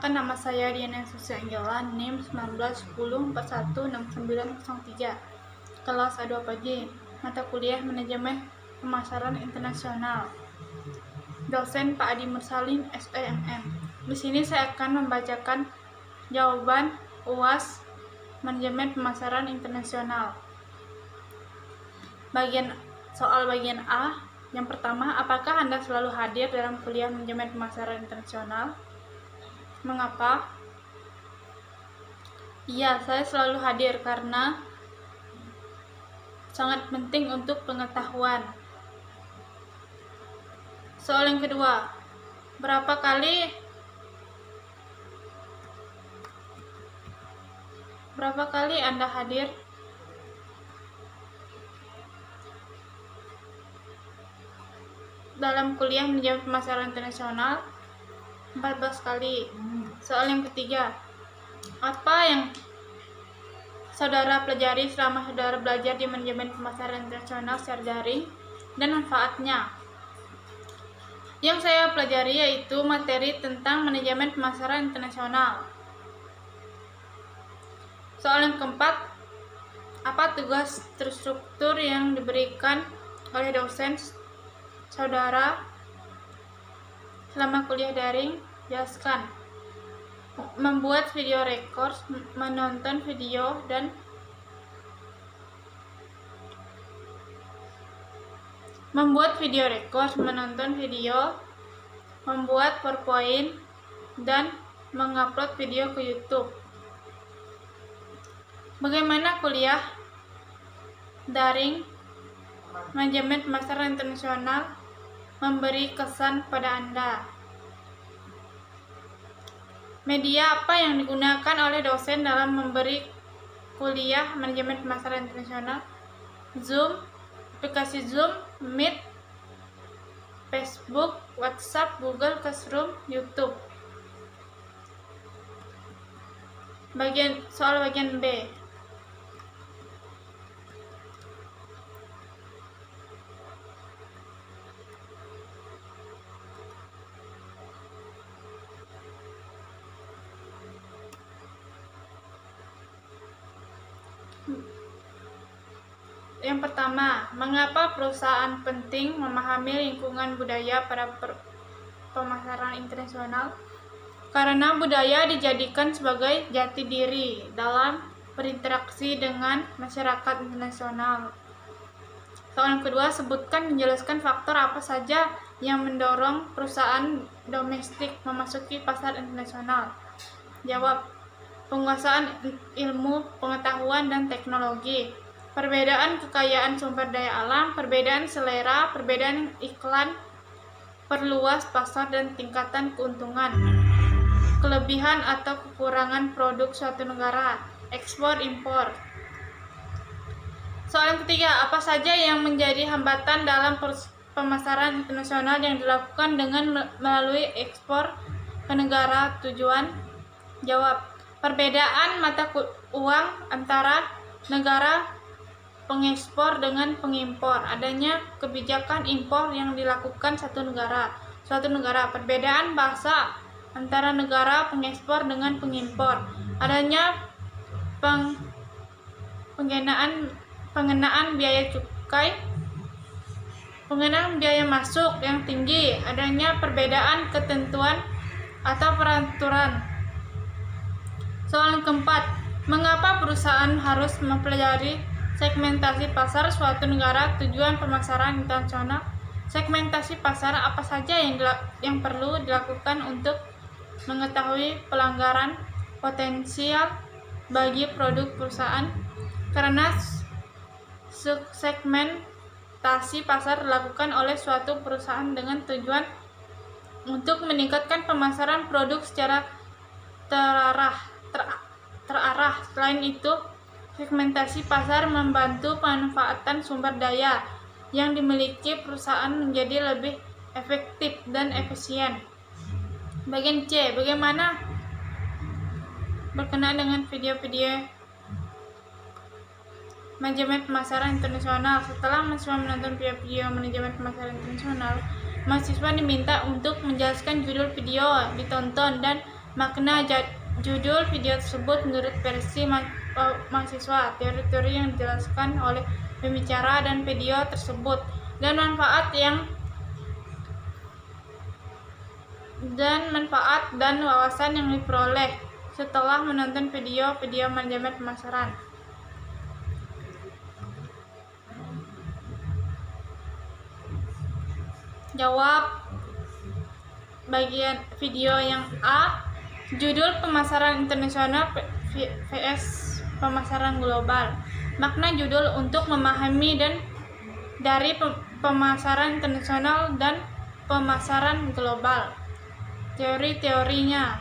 Perkenalkan, nama saya Diana Susi Anggela, NIM 1910416903, kelas A2 pagi, mata kuliah Manajemen Pemasaran Internasional. Dosen Pak Adi Mursalin, SEMM. Di sini saya akan membacakan jawaban UAS Manajemen Pemasaran Internasional. Soal bagian A, yang pertama, apakah Anda selalu hadir dalam kuliah Manajemen Pemasaran Internasional? Mengapa? Iya, saya selalu hadir karena sangat penting untuk pengetahuan. Soal yang kedua, berapa kali Anda hadir? Dalam kuliah Manajemen Pemasaran Internasional? 14 kali. Soal yang ketiga, apa yang saudara pelajari selama saudara belajar di Manajemen Pemasaran Internasional secara daring dan manfaatnya? Yang saya pelajari yaitu materi tentang Manajemen Pemasaran Internasional. Soal yang keempat, apa tugas terstruktur yang diberikan oleh dosen saudara selama kuliah daring? Jelaskan. Membuat video record, menonton video, dan membuat PowerPoint, dan mengupload video ke YouTube. Bagaimana kuliah daring Manajemen Pemasaran Internasional memberi kesan pada Anda? Media apa yang digunakan oleh dosen dalam memberi kuliah Manajemen Pemasaran Internasional? Zoom, aplikasi Zoom, Meet, Facebook, WhatsApp, Google Classroom, YouTube. Soal bagian B. Yang pertama, mengapa perusahaan penting memahami lingkungan budaya pada pemasaran internasional? Karena budaya dijadikan sebagai jati diri dalam berinteraksi dengan masyarakat internasional. Soal yang kedua, menjelaskan faktor apa saja yang mendorong perusahaan domestik memasuki pasar internasional. Jawab, penguasaan ilmu, pengetahuan, dan teknologi. Perbedaan kekayaan sumber daya alam, perbedaan selera, perbedaan iklan, perluas pasar dan tingkatan keuntungan, kelebihan atau kekurangan produk suatu negara, ekspor impor. Soal yang ketiga, apa saja yang menjadi hambatan dalam pemasaran internasional yang dilakukan dengan melalui ekspor ke negara tujuan? Jawab, perbedaan mata uang antara negara pengekspor dengan pengimpor, adanya kebijakan impor yang dilakukan suatu negara, perbedaan bahasa antara negara pengekspor dengan pengimpor, adanya pengenaan biaya cukai, pengenaan biaya masuk yang tinggi, adanya perbedaan ketentuan atau peraturan. Soal yang keempat, mengapa perusahaan harus mempelajari segmentasi pasar suatu negara tujuan pemasaran internasional? Segmentasi pasar apa saja yang perlu dilakukan untuk mengetahui pelanggaran potensial bagi produk perusahaan? Karena segmentasi pasar dilakukan oleh suatu perusahaan dengan tujuan untuk meningkatkan pemasaran produk secara terarah. Selain itu, segmentasi pasar membantu pemanfaatan sumber daya yang dimiliki perusahaan menjadi lebih efektif dan efisien. Bagian C, bagaimana berkenaan dengan video-video Manajemen Pemasaran Internasional? Setelah mahasiswa menonton video-video Manajemen Pemasaran Internasional, mahasiswa diminta untuk menjelaskan judul video ditonton dan Makna judul video tersebut menurut versi mahasiswa, teori-teori yang dijelaskan oleh pembicara dan video tersebut, dan manfaat dan wawasan yang diperoleh setelah menonton video manajemen pemasaran. Jawab bagian video yang A. Judul pemasaran internasional vs pemasaran global. Makna judul untuk memahami dari pemasaran internasional dan pemasaran global. Teori-teorinya.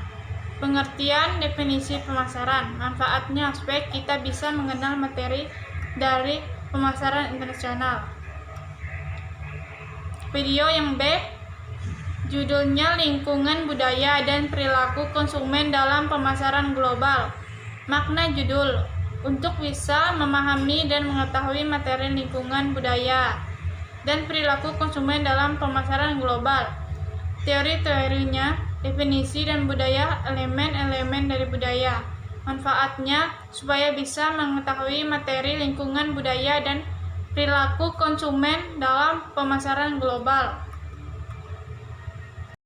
Pengertian definisi pemasaran. Manfaatnya aspek kita bisa mengenal materi dari pemasaran internasional. Video yang B. Judulnya Lingkungan Budaya dan Perilaku Konsumen dalam Pemasaran Global. Makna judul untuk bisa memahami dan mengetahui materi lingkungan budaya dan perilaku konsumen dalam pemasaran global. Teori-teorinya, definisi dan budaya, elemen-elemen dari budaya. Manfaatnya supaya bisa mengetahui materi lingkungan budaya dan perilaku konsumen dalam pemasaran global.